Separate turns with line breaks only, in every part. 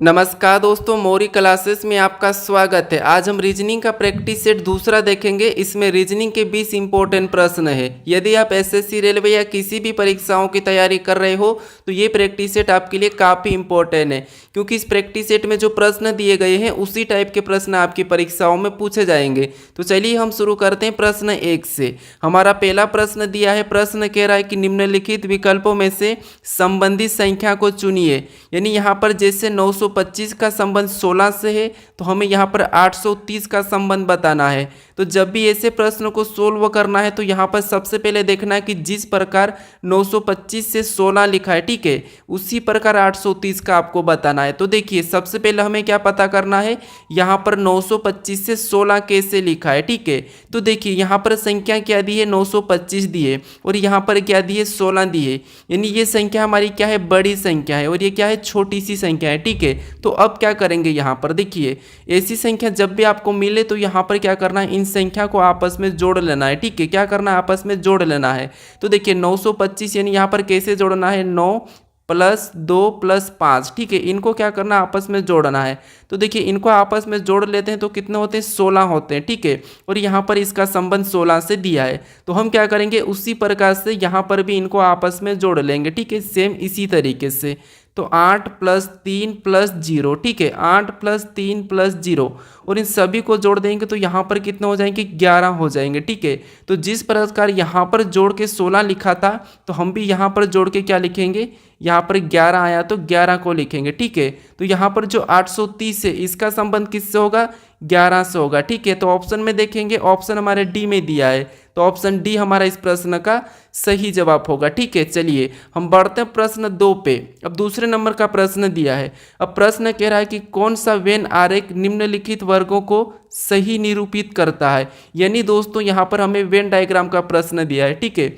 नमस्कार दोस्तों, मौरी क्लासेस में आपका स्वागत है। आज हम रीजनिंग का प्रैक्टिस सेट दूसरा देखेंगे। इसमें रीजनिंग के 20 इंपॉर्टेंट प्रश्न है। यदि आप एसएससी रेलवे या किसी भी परीक्षाओं की तैयारी कर रहे हो तो ये प्रैक्टिस सेट आपके लिए काफ़ी इंपॉर्टेंट है, क्योंकि इस प्रैक्टिस सेट में जो प्रश्न दिए गए हैं उसी टाइप के प्रश्न आपकी परीक्षाओं में पूछे जाएंगे। तो चलिए हम शुरू करते हैं प्रश्न 1 से। हमारा पहला प्रश्न दिया है, प्रश्न कह रहा है कि निम्नलिखित विकल्पों में से संबंधित संख्या को चुनिए। यानी यहाँ पर जैसे 925 का संबंध 16 से है तो हमें यहाँ पर 830 का संबंध बताना है। तो जब भी ऐसे प्रश्न को सोल्व करना है तो यहाँ पर सबसे पहले देखना है कि जिस प्रकार 925 से 16 लिखा है, ठीक है, उसी प्रकार 830 का आपको बताना है। तो देखिए सबसे पहले हमें क्या पता करना है, यहाँ पर 925 से 16 कैसे लिखा है, ठीक है। तो देखिए यहाँ पर संख्या क्या दी है, 925 दी है और यहाँ पर क्या दी है, 16 दी है। यानी ये संख्या हमारी क्या है, बड़ी संख्या है और ये क्या है, छोटी सी संख्या है, ठीक है। तो अब क्या करेंगे, यहाँ पर देखिए ऐसी संख्या जब भी आपको मिले तो यहाँ पर क्या करना है, इन संख्या को आपस में जोड़ लेना है, ठीक है। क्या करना है, आपस में जोड़ लेना है। तो देखिए 925 यानी यहाँ पर कैसे जोड़ना है, 9 + 2 + 5, ठीक है। इनको क्या करना है, आपस में जोड़ना है। तो देखिए इनको आपस में जोड़ लेते हैं तो कितने होते हैं, 16 होते हैं, ठीक है। और यहाँ पर इसका संबंध 16 से दिया है। तो हम क्या करेंगे, उसी प्रकार से यहाँ पर भी इनको आपस में जोड़ लेंगे, ठीक है, सेम इसी तरीके से। तो 8 + 3 + 0, ठीक है, 8 + 3 + 0 और इन सभी को जोड़ देंगे तो यहाँ पर कितने हो जाएंगे, 11 हो जाएंगे, ठीक है। तो जिस प्रकार यहाँ पर जोड़ के 16 लिखा था तो हम भी यहाँ पर जोड़ के क्या लिखेंगे, यहाँ पर 11 आया तो 11 को लिखेंगे, ठीक है। तो यहाँ पर जो 830 है इसका संबंध किससे होगा, 11 से होगा, ठीक है। तो ऑप्शन में देखेंगे, ऑप्शन हमारे डी में दिया है, तो ऑप्शन डी हमारा इस प्रश्न का सही जवाब होगा, ठीक है। चलिए हम बढ़ते हैं प्रश्न 2 पे। अब दूसरे नंबर का प्रश्न दिया है। अब प्रश्न कह रहा है कि कौन सा वेन आरेख निम्नलिखित वर्गों को सही निरूपित करता है। यानी दोस्तों यहाँ पर हमें वेन डायग्राम का प्रश्न दिया है, ठीक है,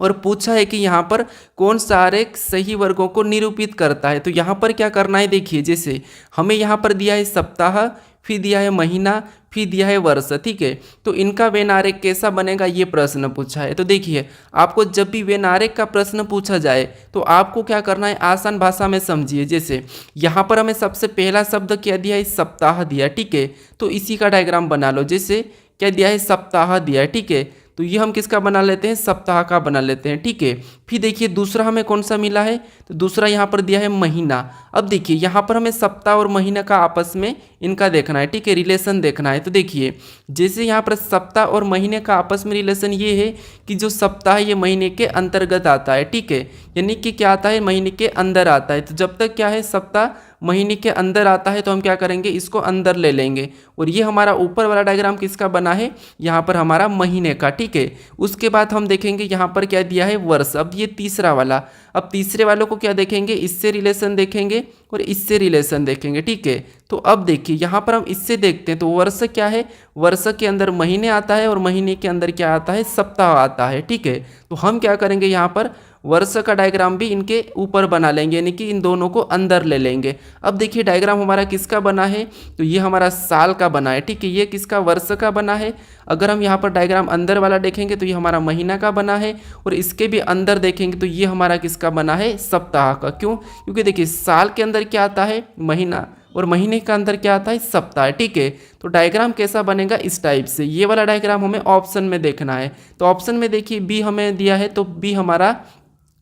और पूछा है कि यहाँ पर कौन सा आरेख सही वर्गों को निरूपित करता है। तो यहाँ पर क्या करना है, देखिए जैसे हमें यहाँ पर दिया है सप्ताह, फिर दिया है महीना, फिर दिया है वर्ष, ठीक है। तो इनका वेन आरेख कैसा बनेगा, ये प्रश्न पूछा है। तो देखिए आपको जब भी वेन आरेख का प्रश्न पूछा जाए तो आपको क्या करना है, आसान भाषा में समझिए। जैसे यहाँ पर हमें सबसे पहला शब्द क्या दिया है, सप्ताह दिया, ठीक है। तो इसी का डायग्राम बना लो। जैसे क्या दिया है, सप्ताह दिया है, ठीक है। तो ये हम किसका बना लेते हैं, सप्ताह का बना लेते हैं, ठीक है। फिर देखिए दूसरा हमें कौन सा मिला है, तो दूसरा यहाँ पर दिया है महीना। अब देखिए यहाँ पर हमें सप्ताह और महीना का आपस में इनका देखना है, ठीक है, रिलेशन देखना है। तो देखिए जैसे यहाँ पर सप्ताह और महीने का आपस में रिलेशन ये है कि जो सप्ताह ये महीने के अंतर्गत आता है, ठीक है, यानी कि क्या आता है, महीने के अंदर आता है। तो जब तक क्या है, सप्ताह महीने के अंदर आता है तो हम क्या करेंगे, इसको अंदर ले लेंगे। और ये हमारा ऊपर वाला डायग्राम किसका बना है, यहाँ पर हमारा महीने का, ठीक है। उसके बाद हम देखेंगे यहाँ पर क्या दिया है, वर्ष। अब ये तीसरा वाला, अब तीसरे वालों को क्या देखेंगे, इससे रिलेशन देखेंगे और इससे रिलेशन देखेंगे, ठीक है। तो अब देखिए यहाँ पर हम इससे देखते हैं तो वर्ष क्या है, वर्ष के अंदर महीने आता है और महीने के अंदर क्या आता है, सप्ताह आता है, ठीक है। तो हम क्या करेंगे, यहाँ पर वर्ष का डायग्राम भी इनके ऊपर बना लेंगे, यानी कि इन दोनों को अंदर ले लेंगे। अब देखिए डायग्राम हमारा किसका बना है, तो ये हमारा साल का बना है, ठीक है। ये किसका, वर्ष का बना है। अगर हम यहाँ पर डायग्राम अंदर वाला देखेंगे तो ये हमारा महीना का बना है और इसके भी अंदर देखेंगे तो ये हमारा किसका बना है, सप्ताह का। क्यों, क्योंकि देखिए साल के अंदर क्या आता है, महीना, और महीने का अंदर क्या आता है, सप्ताह, ठीक है। तो डायग्राम कैसा बनेगा, इस टाइप से। ये वाला डायग्राम हमें ऑप्शन में देखना है। तो ऑप्शन में देखिए बी हमें दिया है तो बी हमारा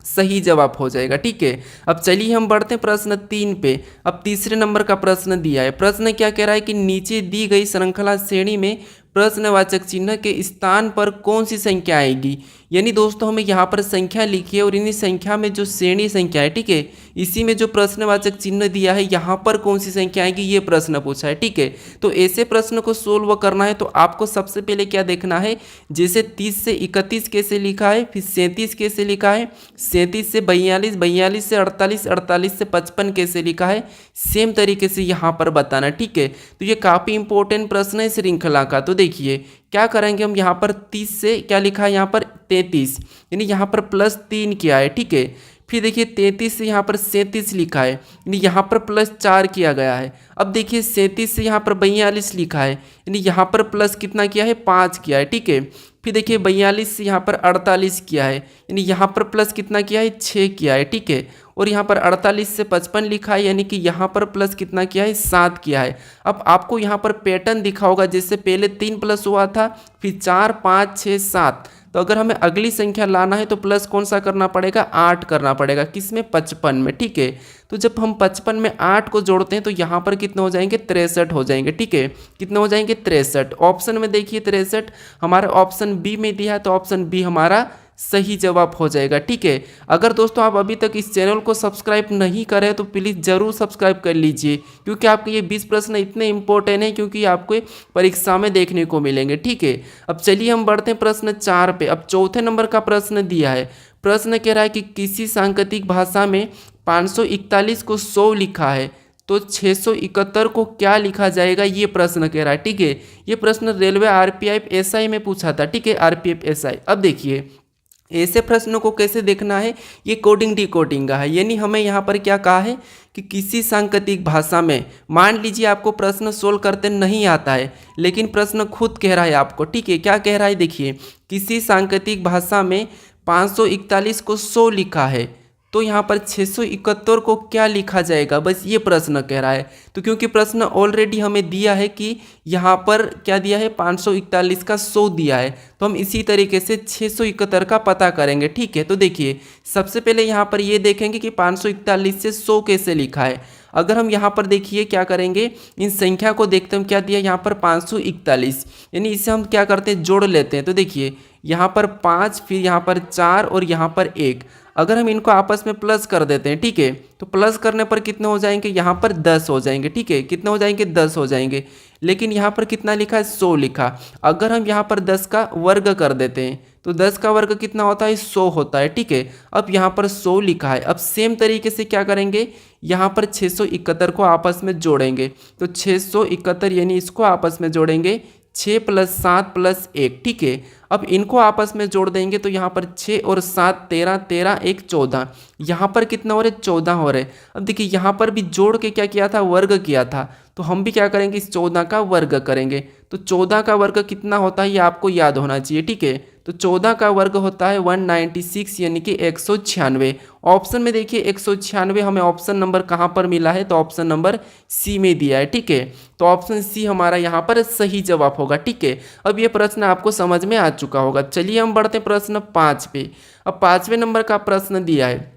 सही जवाब हो जाएगा, ठीक है। अब चलिए हम बढ़ते हैं प्रश्न 3 पे। अब तीसरे नंबर का प्रश्न दिया है। प्रश्न क्या कह रहा है कि नीचे दी गई श्रृंखला श्रेणी में प्रश्नवाचक चिन्ह के स्थान पर कौन सी संख्या आएगी। यानी दोस्तों हमें यहाँ पर संख्या लिखी है और इन्हीं संख्या में जो श्रेणी संख्या है, ठीक है, इसी में जो प्रश्नवाचक चिन्ह दिया है यहाँ पर कौन सी संख्या आएगी, ये प्रश्न पूछा है, ठीक है। तो ऐसे प्रश्न को सोल्व करना है तो आपको सबसे पहले क्या देखना है, जैसे 30 से 31 कैसे लिखा है, फिर 37 कैसे लिखा है, 37 से 42, 42 से 48, 48 से 55 कैसे लिखा है, सेम तरीके से यहाँ पर बताना, ठीक है। तो ये काफ़ी इंपॉर्टेंट प्रश्न है श्रृंखला का। तो देखिए क्या करेंगे हम, यहाँ पर 30 से क्या लिखा है, यहाँ पर 33, यानी यहाँ पर +3 किया है, ठीक है। फिर देखिए 33 से यहाँ पर 37 लिखा है, यानी यहाँ पर +4 किया गया है। अब देखिए 37 से यहाँ पर 42 लिखा है, यानी यहाँ पर प्लस कितना किया है, 5 किया है, ठीक है। फिर देखिए 42 से यहाँ पर 48 किया है, यानी यहाँ पर प्लस कितना किया है 6 किया है, ठीक है। और यहाँ पर 48 से 55 लिखा है, यानी कि यहाँ पर प्लस कितना किया है 7 किया है। अब आपको यहाँ पर पैटर्न दिखा होगा, जैसे पहले 3 प्लस हुआ था, फिर 4 5 6 7। तो अगर हमें अगली संख्या लाना है तो प्लस कौन सा करना पड़ेगा 8 करना पड़ेगा, किसमें 55 में, ठीक है। तो जब हम 55 में 8 को जोड़ते हैं तो यहाँ पर कितने हो जाएंगे 63 हो जाएंगे, ठीक है। कितने हो जाएंगे 63। ऑप्शन में देखिए 63 हमारा ऑप्शन बी में दिया है, तो ऑप्शन बी हमारा सही जवाब हो जाएगा, ठीक है। अगर दोस्तों आप अभी तक इस चैनल को सब्सक्राइब नहीं करें तो प्लीज़ ज़रूर सब्सक्राइब कर लीजिए, क्योंकि आपके ये 20 प्रश्न इतने इंपॉर्टेंट हैं, क्योंकि आपको परीक्षा में देखने को मिलेंगे, ठीक है। अब चलिए हम बढ़ते हैं प्रश्न 4 पे। अब चौथे नंबर का प्रश्न दिया है। प्रश्न कह रहा है कि किसी सांकेतिक भाषा में 541 को 100 लिखा है तो 671 को क्या लिखा जाएगा, ये प्रश्न कह रहा है, ठीक है। ये प्रश्न रेलवे आरपीएफ एसआई में पूछा था, ठीक है, आरपीएफ एसआई। अब देखिए ऐसे प्रश्नों को कैसे देखना है, ये कोडिंग डिकोडिंग का है, यानी हमें यहाँ पर क्या कहा है कि किसी सांकेतिक भाषा में, मान लीजिए आपको प्रश्न सोल्व करते नहीं आता है, लेकिन प्रश्न खुद कह रहा है आपको, ठीक है। क्या कह रहा है देखिए, किसी सांकेतिक भाषा में 541 को 100 लिखा है तो यहाँ पर 671 को क्या लिखा जाएगा, बस ये प्रश्न कह रहा है। तो क्योंकि प्रश्न ऑलरेडी हमें दिया है कि यहाँ पर क्या दिया है 541 का 100 दिया है, तो हम इसी तरीके से 671 का पता करेंगे, ठीक है। तो देखिए सबसे पहले यहाँ पर ये देखेंगे कि 541 से 100 कैसे लिखा है। अगर हम यहाँ पर देखिए क्या करेंगे, इन संख्या को देखते हैं, क्या दिया यहाँ पर 541, यानी इसे हम क्या करते हैं जोड़ लेते हैं। तो देखिए यहाँ पर 5, फिर यहाँ पर 4 और यहाँ पर 1, अगर हम इनको आपस में प्लस कर देते हैं, ठीक है, तो प्लस करने पर कितने हो जाएंगे, यहाँ पर 10 हो जाएंगे, ठीक है। कितने हो जाएंगे 10 हो जाएंगे, लेकिन यहाँ पर कितना लिखा है 100 लिखा। अगर हम यहाँ पर 10 का वर्ग कर देते हैं तो 10 का वर्ग कितना होता है 100 होता है, ठीक है। अब यहाँ पर 100 लिखा है। अब सेम तरीके से क्या करेंगे, यहाँ पर 671 को आपस में जोड़ेंगे, तो 671 यानी इसको आपस में जोड़ेंगे 6 + 7 + 1, ठीक है। अब इनको आपस में जोड़ देंगे तो यहाँ पर 6 और 7 13, 13 1 14, यहाँ पर कितना हो रहा है 14 हो रहे। अब देखिए यहाँ पर भी जोड़ के क्या किया था वर्ग किया था, तो हम भी क्या करेंगे इस 14 का वर्ग करेंगे। तो 14 का वर्ग कितना होता है ये आपको याद होना चाहिए, ठीक है। तो 14 का वर्ग होता है 196, यानी कि 196। ऑप्शन में देखिए 196 हमें ऑप्शन नंबर कहाँ पर मिला है, तो ऑप्शन नंबर सी में दिया है, ठीक है। तो ऑप्शन सी हमारा यहाँ पर सही जवाब होगा, ठीक है। अब ये प्रश्न आपको समझ में आ चुका होगा। चलिए हम बढ़ते हैं प्रश्न 5 पे। अब 5वें नंबर का प्रश्न दिया है।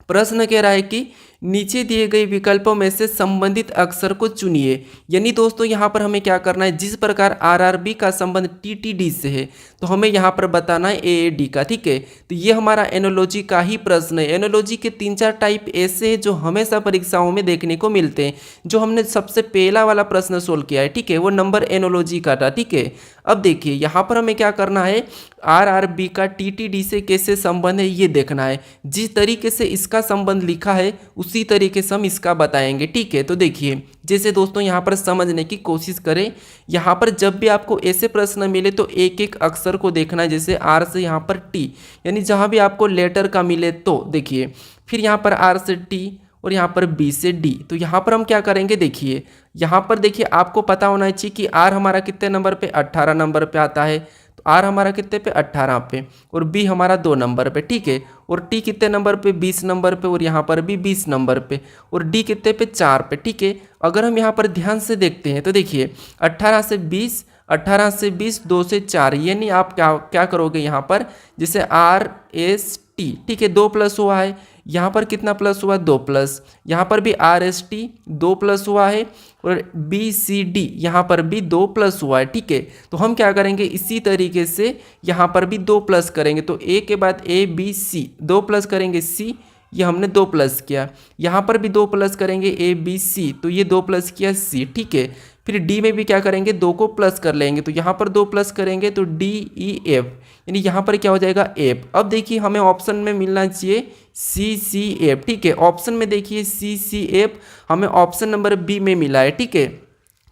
प्रश्न कह रहा है कि नीचे दिए गए विकल्पों में से संबंधित अक्षर को चुनिए। यानी दोस्तों यहाँ पर हमें क्या करना है, जिस प्रकार आरआरबी का संबंध टीटीडी से है तो हमें यहाँ पर बताना है एएडी का, ठीक है। तो ये हमारा एनोलॉजी का ही प्रश्न है। एनोलॉजी के 3-4 टाइप ऐसे हैं जो हमेशा परीक्षाओं में देखने को मिलते हैं। जो हमने सबसे पहला वाला प्रश्न सोल्व किया है, ठीक है, वो नंबर एनोलॉजी का था, ठीक है। अब देखिए यहाँ पर हमें क्या करना है, आरआरबी का टीटीडी से कैसे संबंध है ये देखना है। जिस तरीके से इसका संबंध लिखा है उसी तरीके से हम इसका बताएंगे, ठीक है। तो देखिए जैसे दोस्तों यहाँ पर समझने की कोशिश करें, यहाँ पर जब भी आपको ऐसे प्रश्न मिले तो एक एक अक्षर को देखना है। जैसे आर से यहाँ पर टी, यानी जहाँ भी आपको लेटर का मिले तो देखिए, फिर यहाँ पर आर से टी और यहाँ पर बी से डी। तो यहाँ पर हम क्या करेंगे, देखिए यहाँ पर देखिए आपको पता होना चाहिए कि आर हमारा कितने नंबर पे 18 नंबर पे आता है। तो आर हमारा कितने पे 18 पे, और बी हमारा 2 नंबर पे, ठीक है। और टी कितने नंबर पे 20 नंबर पे, और यहाँ पर भी 20 नंबर पे, और डी कितने पे 4 पे, ठीक है। अगर हम यहाँ पर ध्यान से देखते हैं तो देखिए 18 से 20, 18 से 20, 2 से 4, यानी आप क्या करोगे यहाँ पर, जैसे आर एस टी, ठीक है, 2 प्लस हुआ है, यहाँ पर कितना प्लस हुआ 2 प्लस, यहाँ पर भी आर एस टी 2 प्लस हुआ है, और बी सी डी यहाँ पर भी 2 प्लस हुआ है, ठीक है। तो हम क्या करेंगे इसी तरीके से यहाँ पर भी 2 प्लस करेंगे। तो ए के बाद ए बी सी 2 प्लस करेंगे सी, ये हमने 2 प्लस किया। यहाँ पर भी 2 प्लस करेंगे ए बी सी, तो ये 2 प्लस किया सी, ठीक है। फिर डी में भी क्या करेंगे 2 को प्लस कर लेंगे, तो यहाँ पर 2 प्लस करेंगे तो डी ई एफ, यानी यहाँ पर क्या हो जाएगा एफ। अब देखिए हमें ऑप्शन में मिलना चाहिए सी सी एफ, ठीक है। ऑप्शन में देखिए सी सी एफ हमें ऑप्शन नंबर बी में मिला है, ठीक है।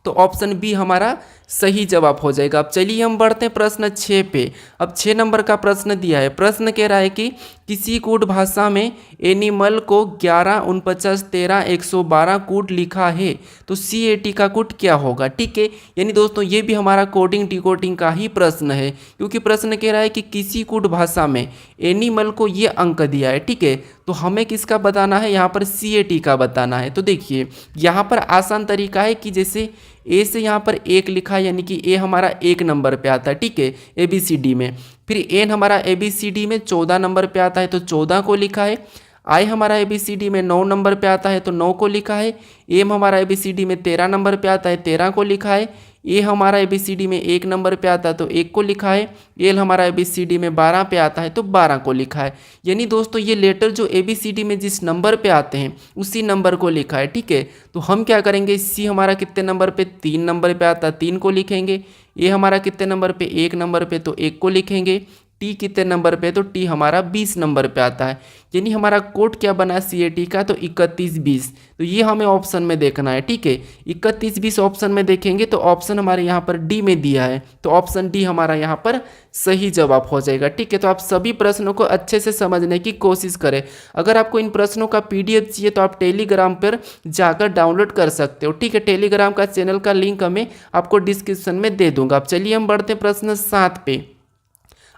तो ऑप्शन बी हमारा सही जवाब हो जाएगा। अब चलिए हम बढ़ते हैं प्रश्न 6 पे। अब 6 नंबर का प्रश्न दिया है। प्रश्न कह रहा है कि किसी कूट भाषा में एनिमल को 11, 49, 13, 112 कूट लिखा है तो CAT का कूट क्या होगा। ठीक है, यानी दोस्तों ये भी हमारा कोडिंग डिकोडिंग का ही प्रश्न है, क्योंकि प्रश्न कह रहा है कि किसी कूट भाषा में एनिमल को ये अंक दिया है। ठीक है, तो हमें किसका बताना है, यहाँ पर CAT का बताना है। तो देखिए यहाँ पर आसान तरीका है कि जैसे ए से यहाँ पर 1 लिखा है, यानी कि ए हमारा 1 नंबर पे आता है। ठीक है, ABCD में। फिर एन हमारा ABCD में 14 नंबर पे आता है तो 14 को लिखा है। आई हमारा ABCD में 9 नंबर पे आता है तो 9 को लिखा है। एम हमारा ABCD में 13 नंबर पे आता है, 13 को लिखा है। ए हमारा ABCD में 1 नंबर पे आता है तो 1 को लिखा है। एल हमारा ABCD में 12 पे आता है तो 12 को लिखा है। यानी दोस्तों ये लेटर जो ABCD में जिस नंबर पे आते हैं उसी नंबर को लिखा है। ठीक है, तो हम क्या करेंगे, सी हमारा कितने नंबर पे, 3 नंबर पे आता है, 3 को लिखेंगे। ए हमारा कितने नंबर पे, 1 नंबर पे तो 1 को लिखेंगे। टी कितने नंबर पे, तो टी हमारा 20 नंबर पे आता है। यानी हमारा कोड क्या बना CAT का, तो 31-20। तो ये हमें ऑप्शन में देखना है। ठीक है, 31-20 ऑप्शन में देखेंगे तो ऑप्शन हमारे यहाँ पर डी में दिया है, तो ऑप्शन डी हमारा यहाँ पर सही जवाब हो जाएगा। ठीक है, तो आप सभी प्रश्नों को अच्छे से समझने की कोशिश करें। अगर आपको इन प्रश्नों का PDF चाहिए तो आप टेलीग्राम पर जाकर डाउनलोड कर सकते हो। ठीक है, टेलीग्राम का चैनल का लिंक मैं आपको डिस्क्रिप्शन में दे दूंगा। अब चलिए हम बढ़ते हैं प्रश्न 7 पे।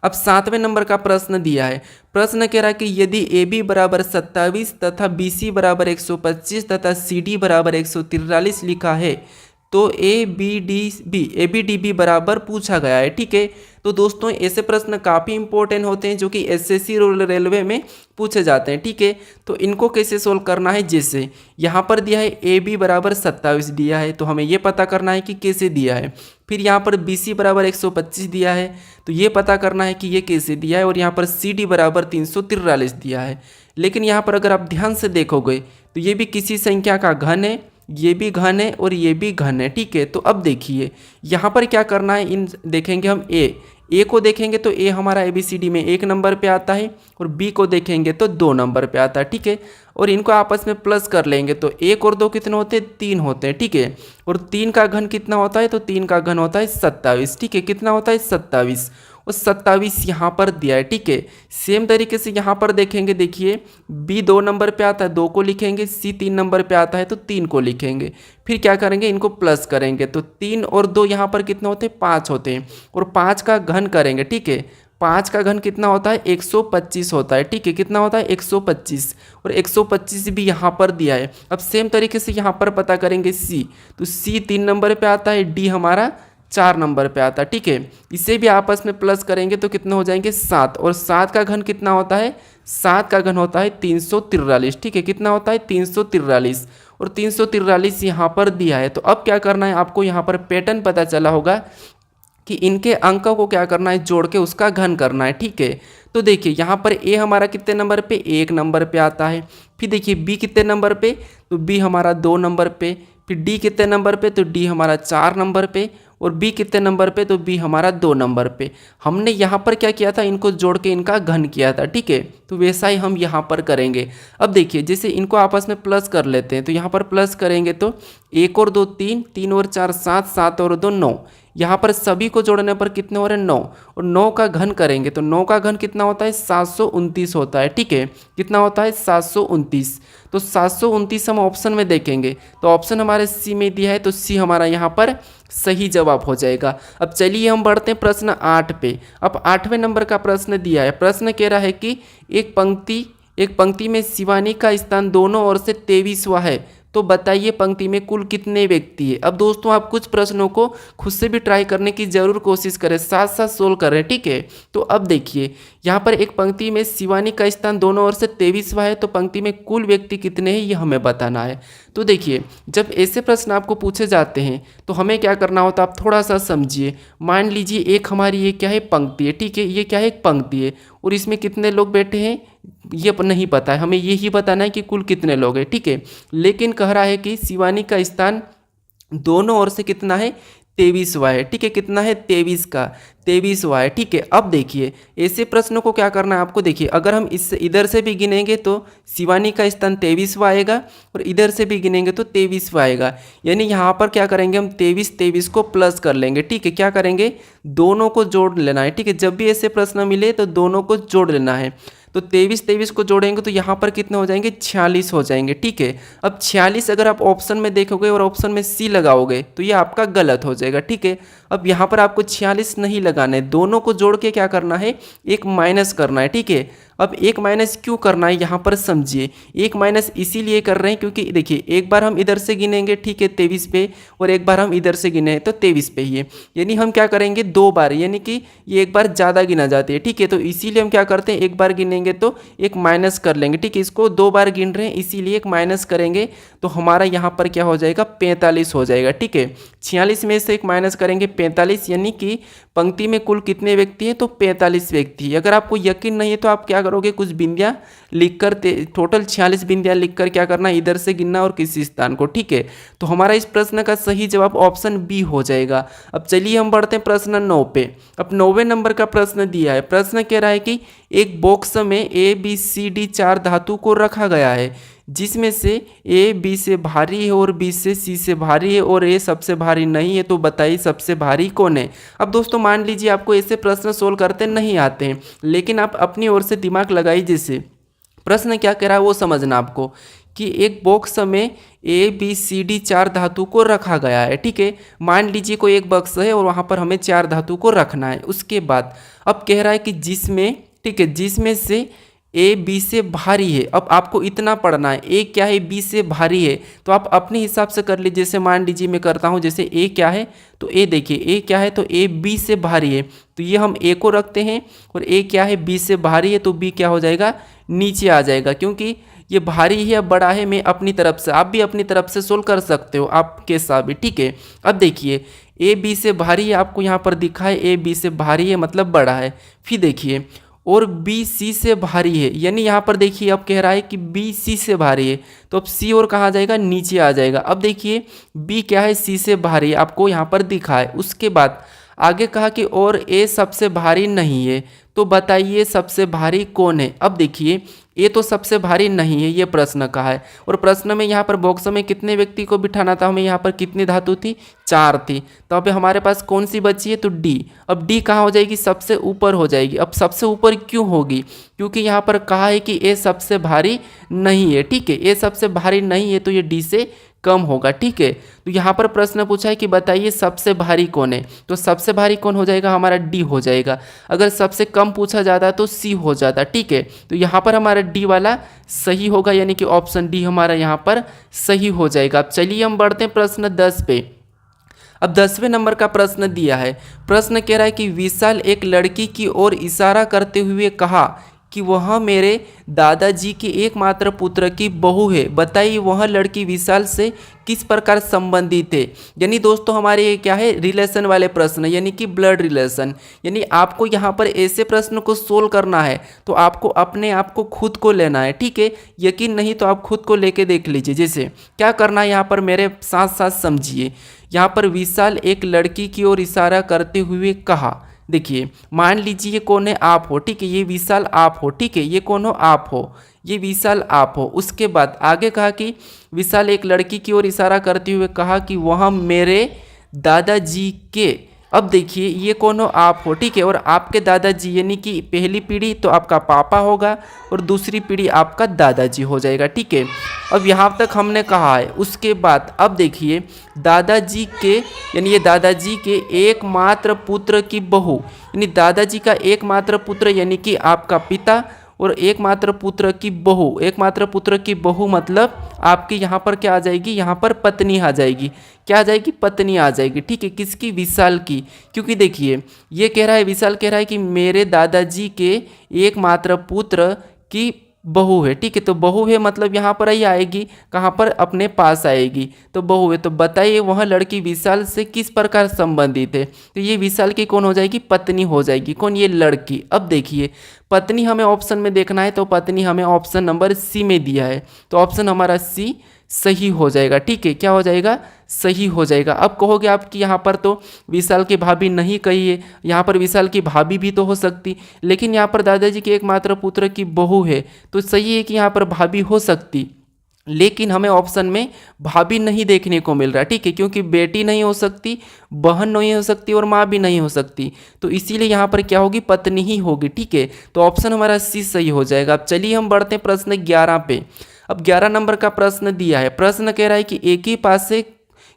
अब 7वें नंबर का प्रश्न दिया है। प्रश्न कह रहा है कि यदि AB बराबर 27 तथा BC बराबर 125 तथा CD बराबर 143 लिखा है तो ABDB बराबर पूछा गया है। ठीक है, तो दोस्तों ऐसे प्रश्न काफ़ी इंपॉर्टेंट होते हैं जो कि SSC रेलवे में पूछे जाते हैं। ठीक है, तो इनको कैसे सोल्व करना है, जैसे यहाँ पर दिया है AB बराबर 27 दिया है, तो हमें ये पता करना है कि कैसे दिया है। फिर यहाँ पर BC बराबर 125 दिया है, तो ये पता करना है कि ये कैसे दिया है। और यहाँ पर CD बराबर 343 दिया है। लेकिन यहाँ पर अगर आप ध्यान से देखोगे तो ये भी किसी संख्या का घन है, ये भी घन है और ये भी घन है। ठीक है, तो अब देखिए यहाँ पर क्या करना है, इन देखेंगे हम ए को देखेंगे तो ए हमारा ABCD में 1 नंबर पे आता है और B को देखेंगे तो 2 नंबर पे आता है। ठीक है, और इनको आपस में प्लस कर लेंगे तो 1 और 2 कितने होते हैं, 3 होते हैं। ठीक है, और 3 का घन कितना होता है, तो 3 का घन होता है 27। ठीक है, कितना होता है 27, और 27 यहाँ पर दिया है। ठीक है, सेम तरीके से यहाँ पर देखेंगे, देखिए B 2 नंबर पे आता है, 2 को लिखेंगे। C 3 नंबर पे आता है तो 3 को लिखेंगे। फिर क्या करेंगे, इनको प्लस करेंगे तो 3 और 2 यहाँ पर कितने होते हैं, 5 होते हैं, और 5 का घन करेंगे। ठीक है, 5 का घन कितना होता है, 125 होता है। ठीक है, कितना होता है 125, और 125 भी यहाँ पर दिया है। अब सेम तरीके से यहाँ पर पता करेंगे C, तो C 3 नंबर पे आता है, D हमारा 4 नंबर पे आता है। ठीक है, इसे भी आपस में प्लस करेंगे तो कितना हो जाएंगे 7, और 7 का घन कितना होता है, 7 का घन होता है 343। ठीक है, कितना होता है 343, और 343 यहाँ पर दिया है। तो अब क्या करना है आपको, यहाँ पर पैटर्न पता चला होगा कि इनके अंकों को क्या करना है, जोड़ के उसका घन करना है। ठीक है, तो देखिए यहाँ पर ए हमारा कितने नंबर पे, 1 नंबर पे आता है। फिर देखिए बी कितने नंबर पे, तो बी हमारा 2 नंबर पे। फिर डी कितने नंबर पे, तो डी हमारा 4 नंबर पे। और बी कितने नंबर पे, तो बी हमारा 2 नंबर पे। हमने यहाँ पर क्या किया था, इनको जोड़ के इनका घन किया था। ठीक है, तो वैसा ही हम यहाँ पर करेंगे। अब देखिए जैसे इनको आपस में प्लस कर लेते हैं, तो यहाँ पर प्लस करेंगे तो 1 और 2 3, 3 और 4 7, 7 और 2 9। यहाँ पर सभी को जोड़ने पर कितने हो रहे हैं, 9, और 9 का घन करेंगे तो 9 का घन कितना होता है, 729 होता है। ठीक है, कितना होता है 729, तो 729 हम ऑप्शन में देखेंगे तो ऑप्शन हमारे सी में दिया है, तो सी हमारा यहाँ पर सही जवाब हो जाएगा। अब चलिए हम बढ़ते हैं प्रश्न 8 पे। अब 8वें नंबर का प्रश्न दिया है। प्रश्न कह रहा है कि एक पंक्ति में शिवानी का स्थान दोनों ओर से 23वां है, तो बताइए पंक्ति में कुल कितने व्यक्ति है। अब दोस्तों आप कुछ प्रश्नों को खुद से भी ट्राई करने की जरूर कोशिश करें, साथ साथ सोल्व करें। ठीक है, तो अब देखिए यहाँ पर एक पंक्ति में शिवानी का स्थान दोनों ओर से 23वां है, तो पंक्ति में कुल व्यक्ति कितने हैं ये हमें बताना है। तो देखिए जब ऐसे प्रश्न आपको पूछे जाते हैं तो हमें क्या करना होता है, आप थोड़ा सा समझिए। मान लीजिए एक हमारी ये क्या है, पंक्ति है। ठीक है, ये क्या है, एक पंक्ति है, और इसमें कितने लोग बैठे हैं ये नहीं पता है, हमें यही बताना है कि कुल कितने लोग हैं। ठीक है, लेकिन कह रहा है कि शिवानी का स्थान दोनों ओर से कितना है, 23वां है, ठीक है। कितना है? 23 का 23वां है, ठीक है। अब देखिए ऐसे प्रश्नों को क्या करना है आपको, देखिए अगर हम इससे इधर से भी गिनेंगे तो शिवानी का स्थान 23वां आएगा और इधर से भी गिनेंगे तो 23वां आएगा। यानी यहाँ पर क्या करेंगे हम 23 को प्लस कर लेंगे, ठीक है। क्या करेंगे? दोनों को जोड़ लेना है, ठीक है। जब भी ऐसे प्रश्न मिले तो दोनों को जोड़ लेना है। तो 23 को जोड़ेंगे तो यहाँ पर कितने हो जाएंगे? 46 हो जाएंगे, ठीक है। अब 46 अगर आप ऑप्शन में देखोगे और ऑप्शन में सी लगाओगे तो ये आपका गलत हो जाएगा, ठीक है। अब यहाँ पर आपको 46 नहीं लगाना है, दोनों को जोड़ के क्या करना है? एक माइनस करना है, ठीक है। अब एक माइनस क्यों करना है यहाँ पर समझिए। एक माइनस इसीलिए कर रहे हैं क्योंकि देखिए एक बार हम इधर से गिनेंगे, ठीक है, 23 पे, और एक बार हम इधर से गिने तो 23 पे ही है। यानी हम क्या करेंगे? 2 बार, यानी कि ये एक बार ज़्यादा गिना जाती है, ठीक है। तो इसीलिए हम क्या करते हैं? एक बार गिनेंगे तो एक माइनस कर लेंगे, ठीक है। इसको 2 बार गिन रहे हैं इसीलिए एक माइनस करेंगे तो हमारा यहाँ पर क्या हो जाएगा? 45 हो जाएगा, ठीक है। 46 में से एक माइनस करेंगे 45, यानी कि पंक्ति में कुल कितने व्यक्ति हैं? तो 45 व्यक्ति है। अगर आपको यकीन नहीं है तो आप क्या करोगे? कुछ बिंदियाँ लिखकर टोटल 46 बिंदियाँ लिखकर क्या करना? इधर से गिनना और किसी स्थान को, ठीक है। तो हमारा इस प्रश्न का सही जवाब ऑप्शन बी हो जाएगा। अब चलिए हम बढ़ते हैं प्रश्न 9 पे। अब 9वें नंबर का प्रश्न दिया है। प्रश्न कह रहा है कि एक बॉक्स में ए बी सी डी 4 धातु को रखा गया है जिसमें से ए बी से भारी है और बी से सी से भारी है और ए सबसे भारी नहीं है, तो बताइए सबसे भारी कौन है। अब दोस्तों मान लीजिए आपको ऐसे प्रश्न सोल्व करते नहीं आते हैं, लेकिन आप अपनी ओर से दिमाग लगाइए। जैसे प्रश्न क्या कह रहा है वो समझना आपको, कि एक बॉक्स में ए बी सी डी 4 धातु को रखा गया है, ठीक है। मान लीजिए कोई एक बॉक्स है और वहाँ पर हमें 4 धातु को रखना है। उसके बाद अब कह रहा है कि जिसमें, ठीक है, जिसमें से ए बी से भारी है। अब आपको इतना पढ़ना है, ए क्या है? बी से भारी है। तो आप अपने हिसाब से कर लीजिए। जैसे मान लीजिए मैं करता हूँ, जैसे ए क्या है तो ए देखिए ए क्या है तो ए बी से भारी है, तो ये हम ए को रखते हैं। और ए क्या है? बी से भारी है, तो बी क्या हो जाएगा? नीचे आ जाएगा, क्योंकि ये भारी है या बड़ा है। मैं अपनी तरफ से, आप भी अपनी तरफ से सोल्व कर सकते हो आपके साथ भी, ठीक है। अब देखिए ए बी से भारी है, आपको यहाँ पर दिखा है ए बी से भारी है मतलब बड़ा है। फिर देखिए और बी सी से भारी है, यानी यहाँ पर देखिए अब कह रहा है कि बी सी से भारी है, तो अब सी और कहाँ जाएगा? नीचे आ जाएगा। अब देखिए बी क्या है? सी से भारी है, आपको यहाँ पर दिखा है। उसके बाद आगे कहा कि और ए सबसे भारी नहीं है, तो बताइए सबसे भारी कौन है। अब देखिए ये तो सबसे भारी नहीं है, ये प्रश्न का है। और प्रश्न में यहाँ पर बॉक्स में कितने व्यक्ति को बिठाना था हमें? यहाँ पर कितनी धातु थी? 4 थी। तो अब हमारे पास कौन सी बची है? तो डी। अब डी कहाँ हो जाएगी? सबसे ऊपर हो जाएगी। अब सबसे ऊपर क्यों होगी? क्योंकि यहाँ पर कहा है कि ए सबसे भारी नहीं है, ठीक है। ए सबसे भारी नहीं है तो ये डी से कम होगा, ठीक है। तो यहाँ पर प्रश्न पूछा है कि बताइए सबसे भारी कौन है, तो सबसे भारी कौन हो जाएगा? हमारा डी हो जाएगा। अगर सबसे कम पूछा जाता तो सी हो जाता, ठीक है। तो यहाँ पर हमारा डी वाला सही होगा, यानी कि ऑप्शन डी हमारा यहाँ पर सही हो जाएगा। अब चलिए हम बढ़ते हैं प्रश्न 10 पे। अब 10वें नंबर का प्रश्न दिया है। प्रश्न कह रहा है कि विशाल एक लड़की की ओर इशारा करते हुए कहा कि वह मेरे दादाजी के एकमात्र पुत्र की बहू है, बताइए वह लड़की विशाल से किस प्रकार संबंधित है। यानी दोस्तों हमारे ये क्या है? रिलेशन वाले प्रश्न, यानी कि ब्लड रिलेशन। यानी आपको यहाँ पर ऐसे प्रश्न को सोल्व करना है तो आपको अपने आप को खुद को लेना है, ठीक है। यकीन नहीं तो आप खुद को लेके देख लीजिए। जैसे क्या करना है यहाँ पर मेरे साथ साथ समझिए। यहाँ पर विशाल एक लड़की की ओर इशारा करते हुए कहा, देखिए मान लीजिए ये कौन है? आप हो, ठीक है। ये विशाल आप हो, ठीक है। ये कौन हो? आप हो। ये विशाल आप हो। उसके बाद आगे कहा कि विशाल एक लड़की की ओर इशारा करते हुए कहा कि वह मेरे दादाजी के, अब देखिए ये कौन हो? आप हो, ठीक है। और आपके दादाजी यानी कि पहली पीढ़ी तो आपका पापा होगा और दूसरी पीढ़ी आपका दादाजी हो जाएगा, ठीक है। अब यहाँ तक हमने कहा है। उसके बाद अब देखिए दादाजी के, यानी ये दादाजी के एकमात्र पुत्र की बहू, यानी दादाजी का एकमात्र पुत्र यानी कि आपका पिता, और एकमात्र पुत्र की बहू। एकमात्र पुत्र की बहू मतलब आपकी यहाँ पर क्या आ जाएगी? यहाँ पर पत्नी आ जाएगी। क्या आ जाएगी? पत्नी आ जाएगी, ठीक है। किसकी? विशाल की। क्योंकि देखिए ये कह रहा है, विशाल कह रहा है कि मेरे दादाजी के एकमात्र पुत्र की बहू है, ठीक है। तो बहू है मतलब यहाँ पर ही आएगी, कहाँ पर? अपने पास आएगी। तो बहू है, तो बताइए वह लड़की विशाल से किस प्रकार संबंधित है। तो ये विशाल की कौन हो जाएगी? पत्नी हो जाएगी। कौन? ये लड़की। अब देखिए पत्नी हमें ऑप्शन में देखना है, तो पत्नी हमें ऑप्शन नंबर सी में दिया है, तो ऑप्शन हमारा सी सही हो जाएगा। ठीक है, क्या हो जाएगा, सही हो जाएगा। अब कहोगे आप कि यहाँ पर तो विशाल की भाभी नहीं कही है, यहाँ पर विशाल की भाभी भी तो हो सकती, लेकिन यहाँ पर दादाजी के एकमात्र पुत्र की बहू है, तो सही है कि यहाँ पर भाभी हो सकती, लेकिन हमें ऑप्शन में भाभी नहीं देखने को मिल रहा। ठीक है, क्योंकि बेटी नहीं हो सकती, बहन नहीं हो सकती और माँ भी नहीं हो सकती, तो इसीलिए यहाँ पर क्या होगी, पत्नी ही होगी। ठीक है, तो ऑप्शन हमारा सी सही हो जाएगा। अब चलिए हम बढ़ते हैं प्रश्न 11 पे। अब 11 नंबर का प्रश्न दिया है। प्रश्न कह रहा है कि एक ही पासे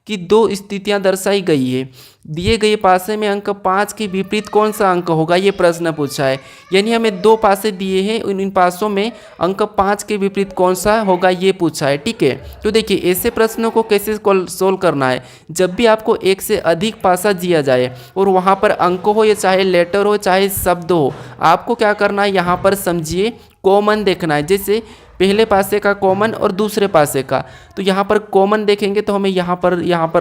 की दो स्थितियां दर्शाई गई है, दिए गए पासे में अंक 5 के विपरीत कौन सा अंक होगा, ये प्रश्न पूछा है। यानी हमें दो पासे दिए हैं, इन पासों में अंक 5 के विपरीत कौन सा होगा ये पूछा है। ठीक है, तो देखिए ऐसे प्रश्नों को कैसे सोल्व करना है। जब भी आपको एक से अधिक पासा दिया जाए और वहाँ पर अंक हो, या चाहे लेटर हो चाहे शब्द हो, आपको क्या करना है, यहाँ पर समझिए कॉमन देखना है। जैसे पहले पासे का कॉमन और दूसरे पासे का, तो यहाँ पर कॉमन देखेंगे तो हमें यहाँ पर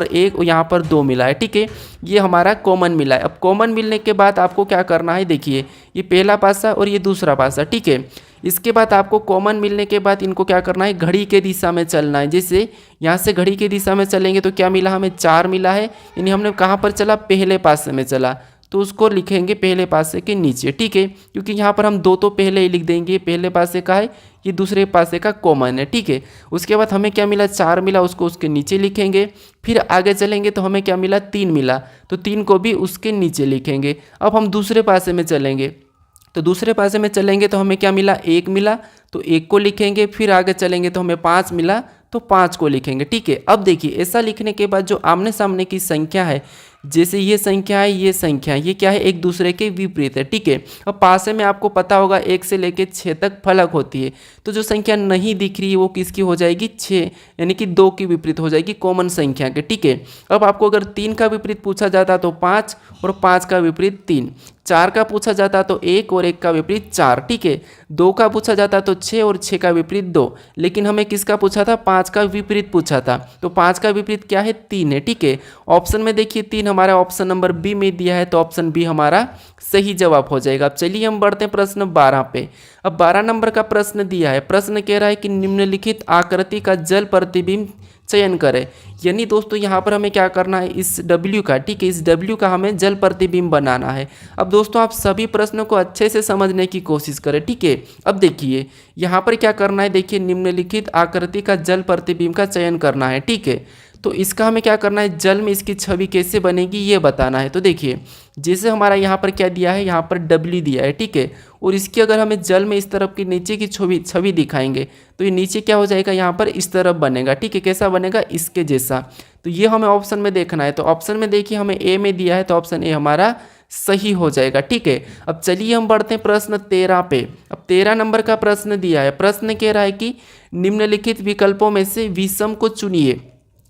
एक और यहाँ पर दो मिला है। ठीक है, ये हमारा कॉमन मिला है। अब कॉमन मिलने के बाद आपको क्या करना है, देखिए ये पहला पासा और ये दूसरा पासा। ठीक है, इसके बाद आपको कॉमन मिलने के बाद इनको क्या करना है, घड़ी के दिशा में चलना है। जैसे यहाँ से घड़ी के दिशा में चलेंगे तो क्या मिला, हमें 4 मिला है, यानी हमने कहाँ पर चला, पहले पासे में चला, तो उसको लिखेंगे पहले पासे के नीचे। ठीक है, क्योंकि यहाँ पर हम दो तो पहले ही लिख देंगे, पहले पासे का है, ये दूसरे पासे का कॉमन है। ठीक है, उसके बाद हमें क्या मिला, 4 मिला, उसको उसके नीचे लिखेंगे। फिर आगे चलेंगे तो हमें क्या मिला, 3 मिला, तो 3 को भी उसके नीचे लिखेंगे। अब हम दूसरे पासे में चलेंगे, तो दूसरे पासे में चलेंगे तो हमें क्या मिला, 1 मिला, तो 1 को लिखेंगे। फिर आगे चलेंगे तो हमें 5 मिला, तो 5 को लिखेंगे। ठीक है, अब देखिए ऐसा लिखने के बाद जो आमने सामने की संख्या है, जैसे ये संख्या है, ये संख्या है, ये क्या है, एक दूसरे के विपरीत है। ठीक है, अब पासे में आपको पता होगा 1 से लेकर 6 तक फलक होती है, तो जो संख्या नहीं दिख रही है वो किसकी हो जाएगी, 6, यानी कि 2 की विपरीत हो जाएगी, कॉमन संख्या के। ठीक है, अब आपको अगर 3 का विपरीत पूछा जाता तो 5, और 5 का विपरीत 3, 4 का पूछा जाता तो 1 और 1 का विपरीत 4। ठीक है, 2 का पूछा जाता तो 6 और 6 का विपरीत 2, लेकिन हमें किसका पूछा था, 5 का विपरीत पूछा था, तो 5 का विपरीत क्या है, 3 है। ठीक है, ऑप्शन में देखिए 3 हमारा ऑप्शन नंबर बी में दिया है, तो ऑप्शन बी हमारा सही जवाब हो जाएगा। अब चलिए हम बढ़ते हैं प्रश्न 12 पे। अब 12 नंबर का प्रश्न दिया है। प्रश्न कह रहा है कि निम्नलिखित आकृति का जल प्रतिबिंब चयन करें। यानी दोस्तों यहाँ पर हमें क्या करना है, इस W का, ठीक है, इस W का हमें जल प्रतिबिंब बनाना है। अब दोस्तों आप सभी प्रश्नों को अच्छे से समझने की कोशिश करें। ठीक है, अब देखिए यहाँ पर क्या करना है, देखिए निम्नलिखित आकृति का जल प्रतिबिंब का चयन करना है। ठीक है, तो इसका हमें क्या करना है, जल में इसकी छवि कैसे बनेगी ये बताना है। तो देखिए जैसे हमारा यहाँ पर क्या दिया है, यहाँ पर W दिया है। ठीक है, और इसकी अगर हमें जल में इस तरफ की नीचे की छवि दिखाएंगे तो ये नीचे क्या हो जाएगा, यहाँ पर इस तरफ बनेगा। ठीक है, कैसा बनेगा, इसके जैसा। तो ये हमें ऑप्शन में देखना है, तो ऑप्शन में देखिए हमें ए में दिया है, तो ऑप्शन ए हमारा सही हो जाएगा। ठीक है, अब चलिए हम बढ़ते हैं प्रश्न 13 पे। अब 13 नंबर का प्रश्न दिया है। प्रश्न कह रहा है कि निम्नलिखित विकल्पों में से विषम को चुनिए।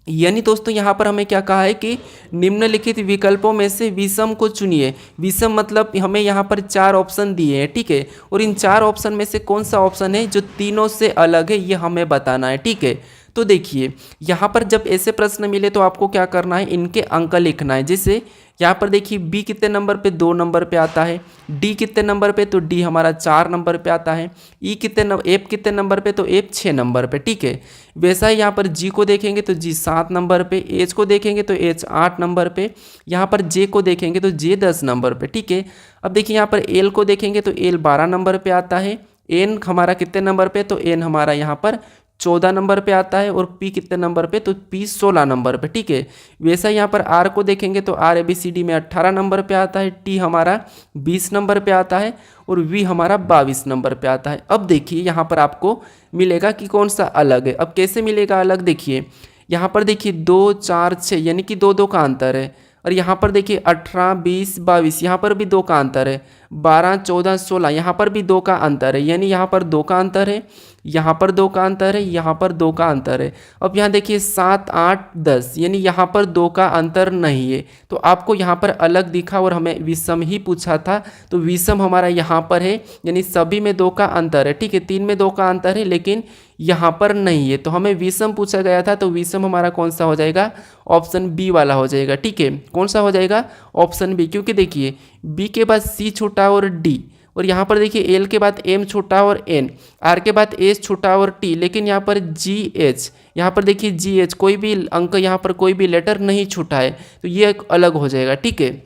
यानी दोस्तों यहाँ पर हमें क्या कहा है कि निम्नलिखित विकल्पों में से विषम को चुनिए। विषम मतलब हमें यहाँ पर 4 ऑप्शन दिए हैं। ठीक है, और इन 4 ऑप्शन में से कौन सा ऑप्शन है जो तीनों से अलग है, ये हमें बताना है। ठीक है, तो देखिए यहाँ पर जब ऐसे प्रश्न मिले तो आपको क्या करना है, इनके अंक लिखना है। जैसे यहाँ पर देखिए बी कितने नंबर पे, 2 नंबर पे आता है। डी कितने नंबर पे, तो डी हमारा 4 नंबर पे आता है। एफ कितने नंबर पे, तो एफ 6 नंबर पे। ठीक है, वैसा ही यहाँ पर जी को देखेंगे तो जी 7 नंबर पे, एच को देखेंगे तो एच 8 नंबर पे, यहाँ पर जे को देखेंगे तो जे 10 नंबर पे। ठीक है, अब देखिए यहाँ पर एल को देखेंगे तो एल 12 नंबर पे आता है। एन हमारा कितने नंबर पे, तो एन हमारा यहाँ पर 14 नंबर पे आता है। और पी कितने नंबर पे, तो पी 16 नंबर पे। ठीक है, वैसा यहाँ पर आर को देखेंगे तो आर ABCD में 18 नंबर पे आता है। टी हमारा 20 नंबर पे आता है। और वी हमारा 22 नंबर पे आता है। अब देखिए यहाँ पर आपको मिलेगा कि कौन सा अलग है। अब कैसे मिलेगा अलग, देखिए यहाँ पर देखिए 2 4 6 यानी कि 2 2 का अंतर है। और यहाँ पर देखिए 18 20 22 यहाँ पर भी 2 का अंतर है। 12 14 16 यहाँ पर भी 2 का अंतर है। यानी यहाँ पर 2 का अंतर है, यहाँ पर 2 का अंतर है, यहाँ पर 2 का अंतर है। अब यहाँ देखिए 7 8 10 यानी यहाँ पर 2 का अंतर नहीं है। तो आपको यहाँ पर अलग दिखा और हमें विषम ही पूछा था, तो विषम हमारा यहाँ पर है, यानी सभी में 2 का अंतर है। ठीक है, 3 में 2 का अंतर है लेकिन यहाँ पर नहीं है, तो हमें विषम पूछा गया था, तो विषम हमारा कौन सा हो जाएगा, ऑप्शन बी वाला हो जाएगा। ठीक है, कौन सा हो जाएगा, ऑप्शन बी, क्योंकि देखिए बी के बाद सी छूटा और डी, और यहाँ पर देखिए एल के बाद एम छूटा और एन, आर के बाद एस छूटा और टी, लेकिन यहाँ पर जी एच, यहाँ पर देखिए जी एच कोई भी अंक, यहाँ पर कोई भी लेटर नहीं छूटा है, तो ये एक अलग हो जाएगा। ठीक है,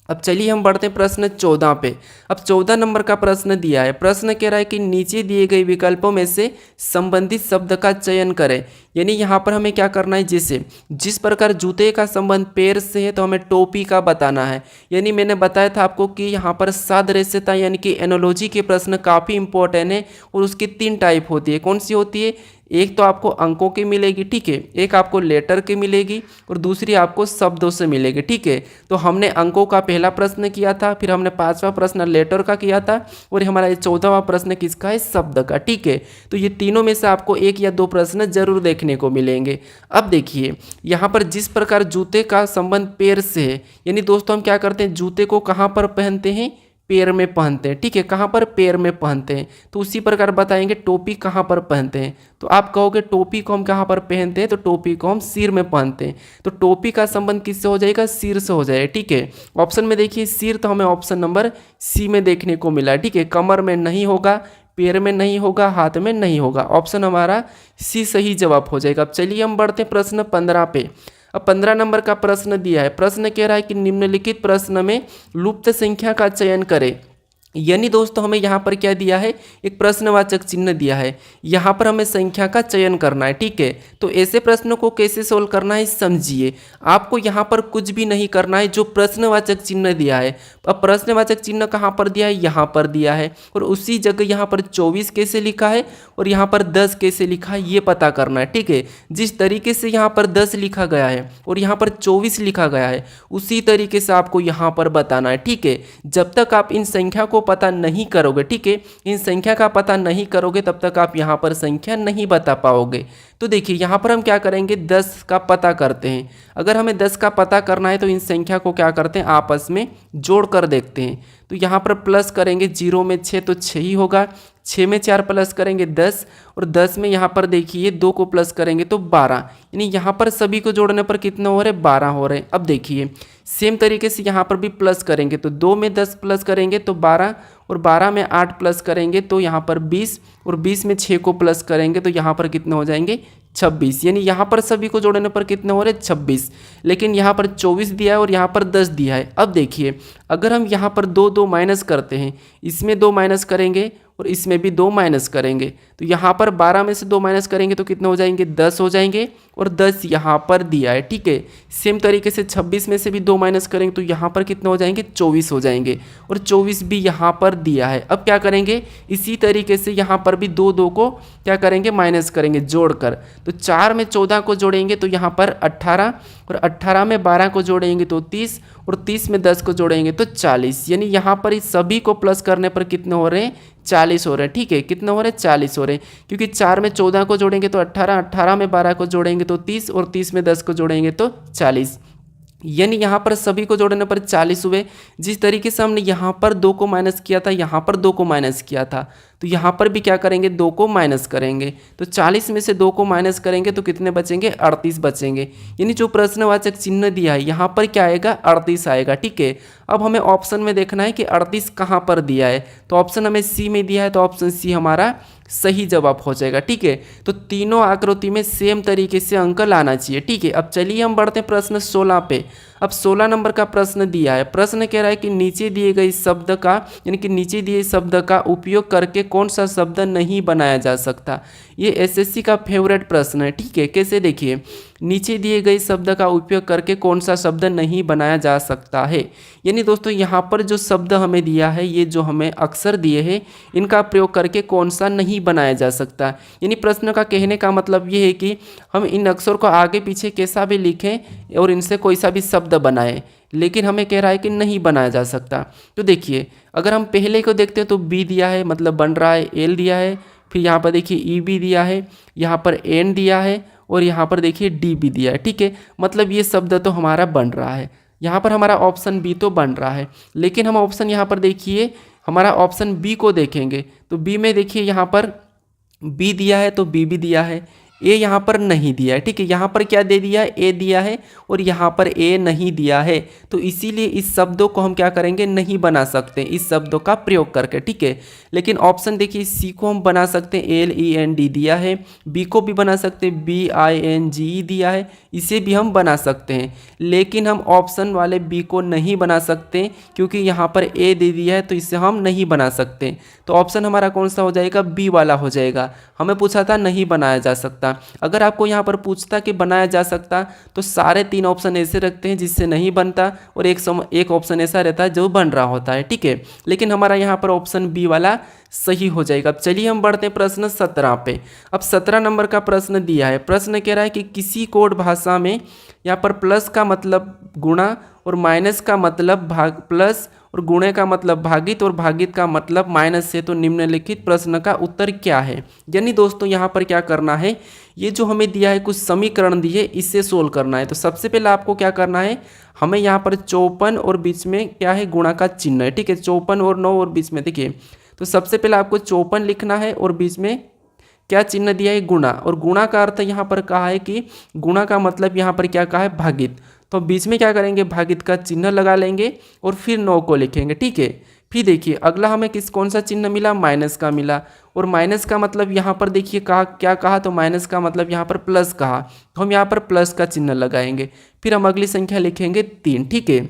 अब चलिए हम बढ़ते हैं प्रश्न 14 पे। अब 14 नंबर का प्रश्न दिया है। प्रश्न कह रहा है कि नीचे दिए गए विकल्पों में से संबंधित शब्द का चयन करें। यानी यहाँ पर हमें क्या करना है, जैसे जिस प्रकार जूते का संबंध पैर से है तो हमें टोपी का बताना है। यानी मैंने बताया था आपको कि यहाँ पर सादृश्यता यानी कि एनोलॉजी के प्रश्न काफ़ी इंपॉर्टेंट है और उसकी 3 टाइप होती है। कौन सी होती है? एक तो आपको अंकों की मिलेगी, ठीक है, एक आपको लेटर की मिलेगी और दूसरी आपको शब्दों से मिलेगी। ठीक है, तो हमने अंकों का पहला प्रश्न किया था, फिर हमने 5वां प्रश्न लेटर का किया था और हमारा ये 14वां प्रश्न किसका है? शब्द का। ठीक है, तो ये तीनों में से आपको 1 या 2 प्रश्न जरूर देखने को मिलेंगे। अब देखिए यहाँ पर जिस प्रकार जूते का संबंध पैर से है, यानी दोस्तों हम क्या करते हैं, जूते को कहाँ पर पहनते हैं? पैर में पहनते हैं। ठीक है, कहाँ पर? पैर में पहनते हैं। तो उसी प्रकार बताएंगे टोपी कहाँ पर पहनते हैं, तो आप कहोगे टोपी को हम कहाँ पर पहनते हैं, तो टोपी को हम सिर में पहनते हैं। तो टोपी का संबंध किससे हो जाएगा? सिर से हो जाएगा। ठीक है, ऑप्शन में देखिए सिर, तो हमें ऑप्शन नंबर सी में देखने को मिला है। ठीक है, कमर में नहीं होगा, पैर में नहीं होगा, हाथ में नहीं होगा, ऑप्शन हमारा सी सही जवाब हो जाएगा। अब चलिए हम बढ़ते हैं प्रश्न 15 पे। अब 15 नंबर का प्रश्न दिया है। प्रश्न कह रहा है कि निम्नलिखित प्रश्न में लुप्त संख्या का चयन करें। यानी दोस्तों हमें यहाँ पर क्या दिया है? एक प्रश्नवाचक चिन्ह दिया है, यहाँ पर हमें संख्या का चयन करना है। ठीक है, तो ऐसे प्रश्नों को कैसे सोल्व करना है समझिए। आपको यहाँ पर कुछ भी नहीं करना है, जो प्रश्नवाचक चिन्ह दिया है। अब प्रश्नवाचक चिन्ह कहाँ पर दिया है? यहाँ पर दिया है, और उसी जगह यहाँ पर 24 कैसे लिखा है और यहाँ पर 10 कैसे लिखा है ये पता करना है। ठीक है, जिस तरीके से यहाँ पर 10 लिखा गया है और यहाँ पर 24 लिखा गया है, उसी तरीके से आपको यहाँ पर बताना है। ठीक है, जब तक आप इन संख्या को पता नहीं करोगे, ठीक है, इन संख्या का पता नहीं करोगे, तब तक आप यहाँ पर संख्या नहीं बता पाओगे। तो देखिए यहाँ पर हम क्या करेंगे, 10 का पता करते हैं। अगर हमें 10 का पता करना है तो इन संख्या को क्या करते हैं, आपस में जोड़ कर देखते हैं। तो यहाँ पर प्लस करेंगे, 0 में 6 तो 6 ही होगा, 6 में 4 प्लस करेंगे 10, और 10 में यहाँ पर देखिए 2 को प्लस करेंगे तो 12, यानी यहाँ पर सभी को जोड़ने पर कितने हो रहे? 12 हो रहे हैं। अब देखिए सेम तरीके से यहाँ पर भी प्लस करेंगे, तो 2 में 10 प्लस करेंगे तो 12, और 12 में 8 प्लस करेंगे तो यहाँ पर 20, और 20 में 6 को प्लस करेंगे तो यहाँ पर कितने हो जाएंगे? 26। यानी यहाँ पर सभी को जोड़ने पर कितने हो रहे? 26। लेकिन यहाँ पर 24 दिया है और यहाँ पर 10 दिया है। अब देखिए अगर हम यहाँ पर 2 माइनस करते हैं, इसमें 2 माइनस करेंगे और इसमें भी 2 माइनस करेंगे, तो यहाँ पर 12 में से 2 माइनस करेंगे तो कितने हो जाएंगे? 10 हो जाएंगे, और 10 यहाँ पर दिया है। ठीक है, सेम तरीके से 26 में से भी 2 माइनस करेंगे तो यहाँ पर कितने हो जाएंगे? 24 हो जाएंगे, और 24 भी यहाँ पर दिया है। अब क्या करेंगे, इसी तरीके से यहाँ पर भी 2 को क्या करेंगे? माइनस करेंगे जोड़कर। तो 4 में 14 को जोड़ेंगे तो यहाँ पर 18, और 18 में 12 को जोड़ेंगे तो 30, और 30 में 10 को जोड़ेंगे तो 40। यानी यहाँ पर इस सभी को प्लस करने पर कितने हो रहे हैं? 40 हो रहे हैं। ठीक है, कितने हो रहे हैं? 40 हो रहे हैं, क्योंकि 4 में 14 को जोड़ेंगे तो 18, 18 में 12 को जोड़ेंगे तो 30, और 30 में 10 को जोड़ेंगे तो 40। यानी यहाँ पर सभी को जोड़ने पर 40 हुए। जिस तरीके से हमने यहाँ पर 2 को माइनस किया था, यहाँ पर 2 को माइनस किया था, तो यहाँ पर भी क्या करेंगे? 2 को माइनस करेंगे। तो 40 में से 2 को माइनस करेंगे तो कितने बचेंगे? 38 बचेंगे। यानी जो प्रश्नवाचक चिन्ह दिया है यहाँ पर क्या आएगा? 38 आएगा। ठीक है, अब हमें ऑप्शन में देखना है कि 38 कहाँ पर दिया है, तो ऑप्शन हमें सी में दिया है, तो ऑप्शन सी हमारा सही जवाब हो जाएगा। ठीक है, तो तीनों आकृति में सेम तरीके से अंक लाना चाहिए। ठीक है, अब चलिए हम बढ़ते हैं प्रश्न 16 पे। अब 16 नंबर का प्रश्न दिया है। प्रश्न कह रहा है कि नीचे दिए गए शब्द का, यानी कि नीचे दिए शब्द का उपयोग करके कौन सा शब्द नहीं बनाया जा सकता। ये एसएससी का फेवरेट प्रश्न है। ठीक है, कैसे? देखिए नीचे दिए गए शब्द का उपयोग करके कौन सा शब्द नहीं बनाया जा सकता है। यानी दोस्तों यहाँ पर जो शब्द हमें दिया है, ये जो हमें अक्षर दिए हैं, इनका प्रयोग करके कौन सा नहीं बनाया जा सकता। यानी प्रश्न का कहने का मतलब ये है कि हम इन अक्षर को आगे पीछे कैसा भी लिखें और इनसे कोई सा भी शब्द बनाएं, लेकिन हमें कह रहा है कि नहीं बनाया जा सकता। तो देखिए अगर हम पहले को देखते हैं तो बी दिया है, मतलब बन रहा है, एल दिया है, फिर यहाँ पर देखिए ई बी दिया है, यहाँ पर एन दिया है, और यहाँ पर देखिए डी भी दिया है। ठीक है, मतलब ये शब्द तो हमारा बन रहा है। यहाँ पर हमारा ऑप्शन बी तो बन रहा है, लेकिन हम ऑप्शन यहाँ पर देखिए हमारा ऑप्शन बी को देखेंगे तो बी में देखिए यहाँ पर बी दिया है तो बी भी दिया है, ए यहाँ पर नहीं दिया है, ठीक है। यहाँ पर क्या दे दिया है, ए दिया है, और यहाँ पर ए नहीं दिया है, तो इसीलिए इस शब्दों को हम क्या करेंगे, नहीं बना सकते इस शब्दों का प्रयोग करके, ठीक है। लेकिन ऑप्शन देखिए, सी को हम बना सकते हैं, LEND दिया है, बी को भी बना सकते हैं, BINGE दिया है, इसे भी हम बना सकते हैं। लेकिन हम ऑप्शन वाले बी को नहीं बना सकते क्योंकि यहाँ पर ए दे दिया है, तो इसे हम नहीं बना सकते। तो ऑप्शन हमारा कौन सा हो जाएगा, बी वाला हो जाएगा। हमें पूछा था नहीं बनाया जा सकता। अगर आपको यहाँ पर पूछता कि बनाया जा सकता, तो सारे 3 ऑप्शन ऐसे रखते हैं जिससे नहीं बनता, और एक ऑप्शन ऐसा रहता है जो बन रहा होता है, ठीक है। लेकिन हमारा यहाँ पर ऑप्शन बी वाला सही हो जाएगा। अब चलिए हम बढ़ते हैं प्रश्न 17 पे। अब 17 नंबर का प्रश्न दिया है। प्रश्न कह रहा है कि किसी कोड भाषा में यहाँ पर प्लस का मतलब गुणा और माइनस का मतलब भाग, प्लस और गुणे का मतलब भागित और भागित का मतलब माइनस से, तो निम्नलिखित प्रश्न का उत्तर क्या है। यानी दोस्तों यहाँ पर क्या करना है, ये जो हमें दिया है कुछ समीकरण दिए, इससे सोल्व करना है। तो सबसे पहले आपको क्या करना है, हमें यहाँ पर 54 और बीच में क्या है, गुणा का चिन्ह है, ठीक है। 54 और 9 और बीच में देखिए, तो सबसे पहले आपको 54 लिखना है और बीच में क्या चिन्ह दिया है, गुणा। और गुणा का अर्थ यहाँ पर कहा है कि गुणा का मतलब यहाँ पर क्या कहा है, भागित। तो बीच में क्या करेंगे, भागित का चिन्ह लगा लेंगे और फिर 9 को लिखेंगे, ठीक है। फिर देखिए अगला हमें कौन सा चिन्ह मिला, माइनस का मिला। और माइनस का मतलब यहाँ पर देखिए क्या कहा, तो माइनस का मतलब यहाँ पर प्लस कहा, तो हम यहाँ पर प्लस का चिन्ह लगाएंगे। फिर हम अगली संख्या लिखेंगे 3, ठीक है।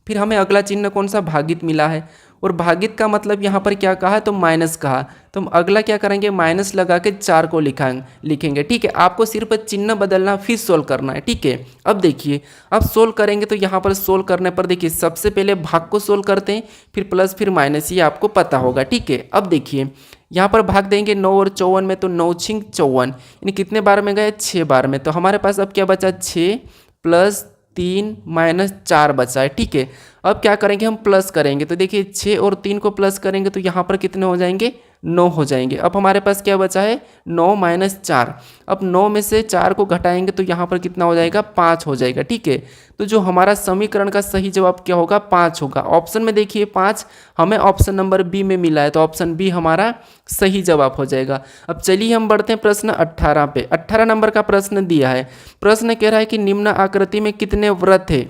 फिर हमें अगला चिन्ह कौन सा, भागित मिला है, और भागित का मतलब यहाँ पर क्या कहा, तो माइनस कहा, तो हम अगला क्या करेंगे, माइनस लगा के 4 को लिखेंगे, ठीक है। आपको सिर्फ चिन्ह बदलना फिर सोल्व करना है, ठीक है। अब देखिए, अब सोल्व करेंगे तो यहाँ पर सोल्व करने पर देखिए सबसे पहले भाग को सोल्व करते हैं, फिर प्लस फिर माइनस, ये आपको पता होगा, ठीक है। अब देखिए यहाँ पर भाग देंगे 9 और 54 में, तो 9 छिंग 54, यानी कितने बार में गए, 6 बार में। तो हमारे पास अब क्या बचा, 6 प्लस 3 माइनस 4 बचा है, ठीक है। अब क्या करेंगे, हम प्लस करेंगे, तो देखिए 6 और 3 को प्लस करेंगे तो यहाँ पर कितने हो जाएंगे, 9 हो जाएंगे। अब हमारे पास क्या बचा है, 9 माइनस 4। अब 9 में से 4 को घटाएंगे तो यहाँ पर कितना हो जाएगा, 5 हो जाएगा, ठीक है। तो जो हमारा समीकरण का सही जवाब क्या होगा, 5 होगा। ऑप्शन में देखिए 5 हमें ऑप्शन नंबर बी में मिला है, तो ऑप्शन बी हमारा सही जवाब हो जाएगा। अब चलिए हम बढ़ते हैं प्रश्न 18 पे। 18 नंबर का प्रश्न दिया है। प्रश्न कह रहा है कि निम्न आकृति में कितने वृत्त है।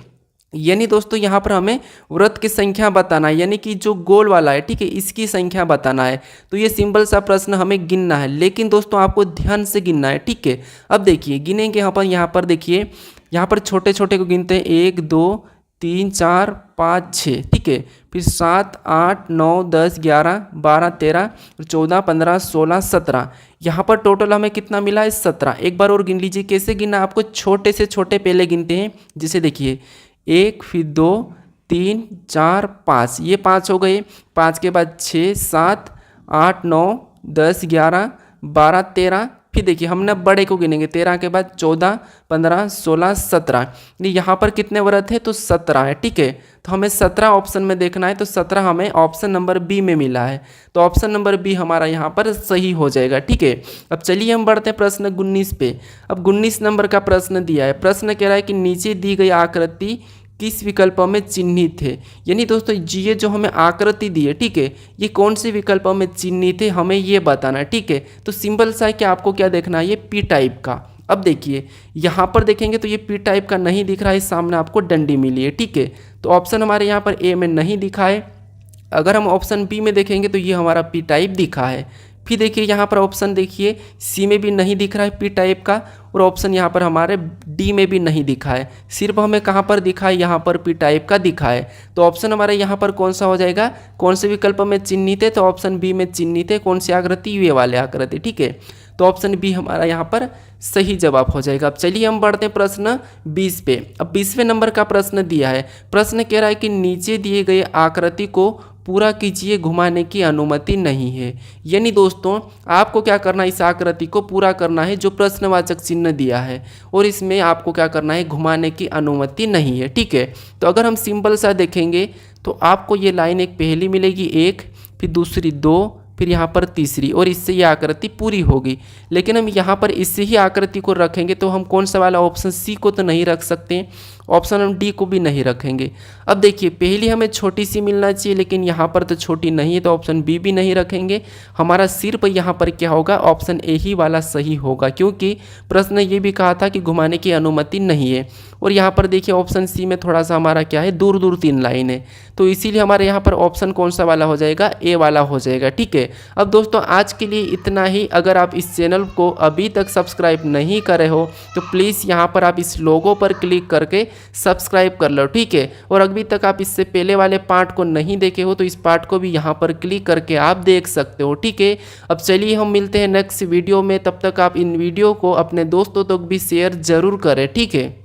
यानी दोस्तों यहाँ पर हमें वृत्त की संख्या बताना है, यानी कि जो गोल वाला है, ठीक है, इसकी संख्या बताना है। तो ये सिंपल सा प्रश्न हमें गिनना है, लेकिन दोस्तों आपको ध्यान से गिनना है, ठीक है। अब देखिए गिनेंगे, यहाँ पर देखिए, यहाँ पर छोटे छोटे को गिनते हैं, 1 2 3 4 5 6, ठीक है। फिर 7 8 9 10 11 12 13 14 15 16 17, यहाँ पर टोटल हमें कितना मिला है, 17। एक बार और गिन लीजिए, कैसे गिनना, आपको छोटे से छोटे पहले गिनते हैं। जैसे देखिए 1 फिर 2 3 4 5, ये 5 हो गए। 5 के बाद 6 7 8 9 10 11 12 13, फिर देखिए हमने बड़े को गिनेंगे, 13 के बाद 14 15 16 17, यहाँ पर कितने वृत्त है, तो 17 है, ठीक है। तो हमें 17 ऑप्शन में देखना है, तो 17 हमें ऑप्शन नंबर बी में मिला है, तो ऑप्शन नंबर बी हमारा यहाँ पर सही हो जाएगा, ठीक है। अब चलिए हम बढ़ते हैं प्रश्न 19 पे। अब 19 नंबर का प्रश्न दिया है। प्रश्न कह रहा है कि नीचे दी गई आकृति किस विकल्पों में चिन्हित है। यानी दोस्तों ये जो हमें आकृति दी है, ठीक है, ये कौन से विकल्पों में चिन्हित है, हमें ये बताना है, ठीक है। तो सिंपल सा है कि आपको क्या देखना है, ये पी टाइप का। अब देखिए यहाँ पर देखेंगे तो ये पी टाइप का नहीं दिख रहा है, सामने आपको डंडी मिली है, ठीक है। तो ऑप्शन हमारे यहाँ पर ए में नहीं दिखा है। अगर हम ऑप्शन बी में देखेंगे तो ये हमारा पी टाइप दिखा है। फिर देखिए यहाँ पर ऑप्शन देखिए सी में भी नहीं दिख रहा है पी टाइप का, और ऑप्शन यहाँ पर हमारे डी में भी नहीं दिखा है। सिर्फ हमें कहाँ पर दिखा है, यहाँ पर पी टाइप का दिखा है। तो ऑप्शन हमारे यहाँ पर कौन सा हो जाएगा, कौन से विकल्प में चिन्हित है, तो ऑप्शन बी में चिन्हित है। कौन सी आकृति, ये वाले आकृति, ठीक है। तो ऑप्शन बी हमारा यहाँ पर सही जवाब हो जाएगा। अब चलिए हम बढ़ते हैं प्रश्न 20 पे। अब 20वें नंबर का प्रश्न दिया है। प्रश्न कह रहा है कि नीचे दिए गए आकृति को पूरा कीजिए, घुमाने की अनुमति नहीं है। यानी दोस्तों आपको क्या करना है, इस आकृति को पूरा करना है जो प्रश्नवाचक चिन्ह दिया है, और इसमें आपको क्या करना है, घुमाने की अनुमति नहीं है, ठीक है। तो अगर हम सिंपल सा देखेंगे तो आपको ये लाइन एक पहली मिलेगी 1, फिर दूसरी 2, फिर यहाँ पर तीसरी, और इससे ये आकृति पूरी होगी। लेकिन हम यहाँ पर इससे ही आकृति को रखेंगे तो हम कौन सा वाला ऑप्शन सी को तो नहीं रख सकते, ऑप्शन हम डी को भी नहीं रखेंगे। अब देखिए पहली हमें छोटी सी मिलना चाहिए, लेकिन यहाँ पर तो छोटी नहीं है, तो ऑप्शन बी भी नहीं रखेंगे। हमारा सिर्फ यहाँ पर क्या होगा, ऑप्शन ए ही वाला सही होगा, क्योंकि प्रश्न ये भी कहा था कि घुमाने की अनुमति नहीं है। और यहाँ पर देखिए ऑप्शन सी में थोड़ा सा हमारा क्या है, दूर दूर 3 लाइन है, तो इसीलिए हमारे यहाँ पर ऑप्शन कौन सा वाला हो जाएगा, ए वाला हो जाएगा। ठीक है, अब दोस्तों आज के लिए इतना ही। अगर आप इस चैनल को अभी तक सब्सक्राइब नहीं करे हो तो प्लीज़ यहाँ पर आप इस लोगो पर क्लिक करके सब्सक्राइब कर लो। ठीक है, और अभी तक आप इससे पहले वाले पार्ट को नहीं देखे हो तो इस पार्ट को भी यहाँ पर क्लिक करके आप देख सकते हो। ठीक है, अब चलिए हम मिलते हैं नेक्स्ट वीडियो में, तब तक आप इन वीडियो को अपने दोस्तों तक भी शेयर ज़रूर करें। ठीक है।